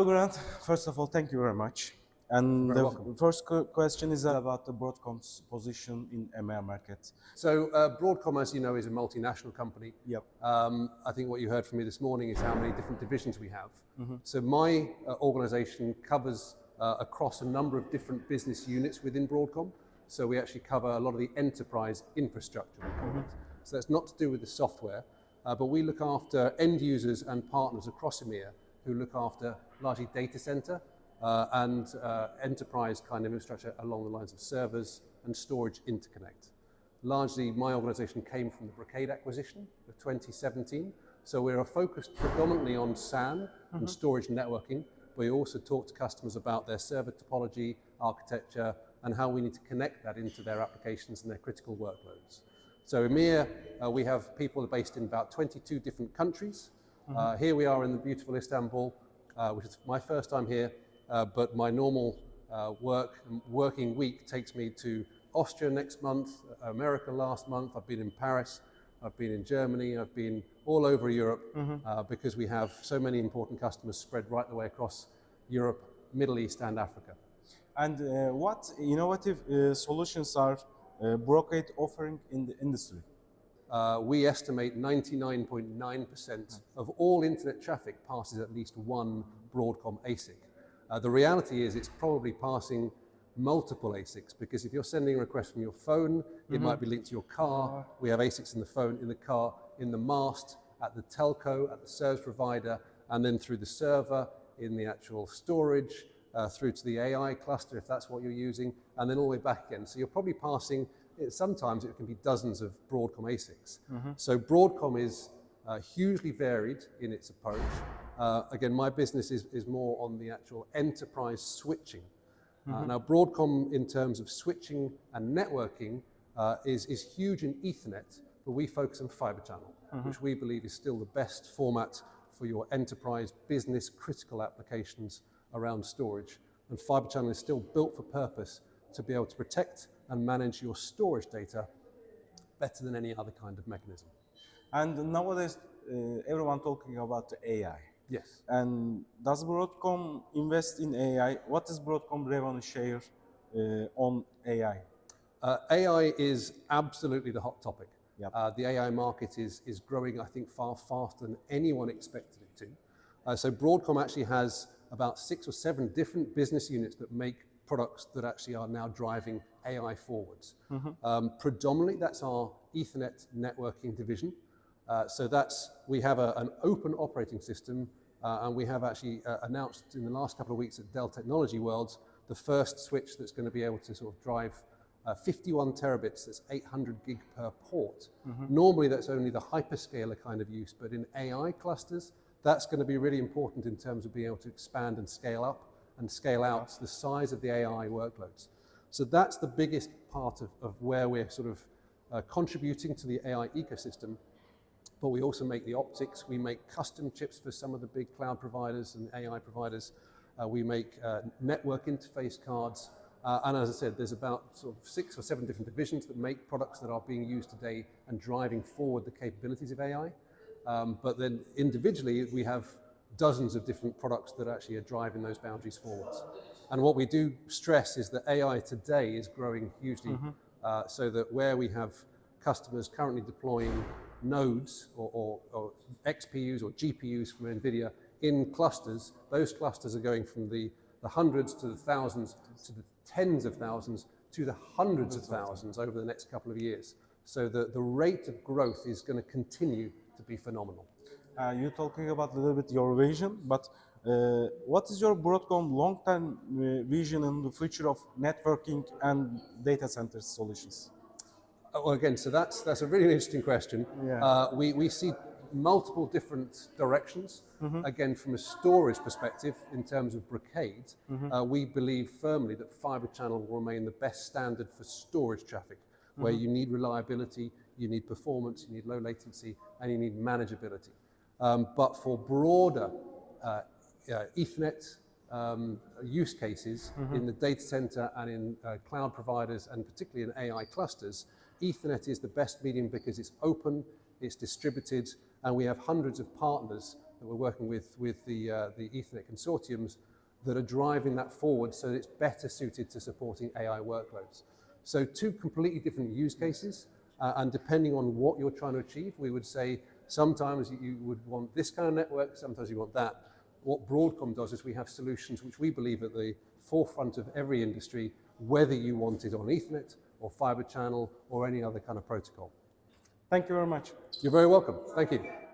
Well, Grant, first of all, thank you very much. And You're the welcome. first question is about the Broadcom's position in EMEA market. So Broadcom, as you know, is a multinational company. Yep. I think what you heard from me this morning is how many different divisions we have. So my organization covers across a number of different business units within Broadcom. So we actually cover a lot of the enterprise infrastructure, we call it. So that's not to do with the software, but we look after end users and partners across EMEA who look after largely data center and enterprise kind of infrastructure along the lines of servers and storage interconnect. Largely, my organization came from the Brocade acquisition of 2017. So we're focused predominantly on SAN and storage networking. We also talk to customers about their server topology, architecture, and how we need to connect that into their applications and their critical workloads. So EMEA, we have people based in about 22 different countries. Here we are in the beautiful Istanbul, which is my first time here, but my normal working week takes me to Austria next month, America last month. I've been in Paris, I've been in Germany, I've been all over Europe because we have so many important customers spread right the way across Europe, Middle East and Africa. And what innovative solutions are Brocade offering in the industry? We estimate 99.9% of all internet traffic passes at least one Broadcom ASIC. The reality is it's probably passing multiple ASICs, because if you're sending a request from your phone, it might be linked to your car. We have ASICs in the phone, in the car, in the mast, at the telco, at the service provider, and then through the server, in the actual storage, through to the AI cluster, if that's what you're using, and then all the way back again. So you're probably passing, sometimes it can be dozens of Broadcom ASICs. So Broadcom is hugely varied in its approach. Again, my business is more on the actual enterprise switching. Now Broadcom, in terms of switching and networking, is huge in Ethernet, but we focus on fiber channel, which we believe is still the best format for your enterprise business critical applications around storage. And fiber channel is still built for purpose to be able to protect and manage your storage data better than any other kind of mechanism. And nowadays, everyone talking about the AI. Yes. And does Broadcom invest in AI? What is Broadcom revenue share on AI? AI is absolutely the hot topic. Yep. The AI market is growing, I think, far faster than anyone expected it to. So Broadcom actually has about 6 or 7 different business units that make products that actually are now driving AI forwards. Predominantly, that's our Ethernet networking division. So we have an open operating system, and we have actually announced in the last couple of weeks at Dell Technology World the first switch that's going to be able to sort of drive 51 terabits, that's 800 gig per port. Normally that's only the hyperscaler kind of use, but in AI clusters, that's going to be really important in terms of being able to expand and scale up and scale out the size of the AI workloads. So that's the biggest part of where we're sort of contributing to the AI ecosystem. But we also make the optics, we make custom chips for some of the big cloud providers and AI providers. We make network interface cards. And as I said, there's about sort of 6 or 7 different divisions that make products that are being used today and driving forward the capabilities of AI. But then individually, we have dozens of different products that actually are driving those boundaries forwards. And what we do stress is that AI today is growing hugely, so that where we have customers currently deploying nodes or XPUs or GPUs from NVIDIA in clusters, those clusters are going from the hundreds to the thousands to the tens of thousands to the hundreds of thousands over the next couple of years. So the rate of growth is going to continue to be phenomenal. You're talking about a little bit your vision, but what is your Broadcom long-term vision in the future of networking and data center solutions? Well, again, so that's a really interesting question. Yeah. We see multiple different directions. Again, from a storage perspective, in terms of Brocade, we believe firmly that fiber channel will remain the best standard for storage traffic, where you need reliability, you need performance, you need low latency, and you need manageability. But for broader Ethernet use cases in the data center and in cloud providers, and particularly in AI clusters, Ethernet is the best medium because it's open, it's distributed, and we have hundreds of partners that we're working with the Ethernet consortiums that are driving that forward so that it's better suited to supporting AI workloads. So two completely different use cases, and depending on what you're trying to achieve, we would say sometimes you would want this kind of network, sometimes you want that. What Broadcom does is we have solutions which we believe are at the forefront of every industry, whether you want it on Ethernet or fiber channel or any other kind of protocol. Thank you very much. You're very welcome. Thank you.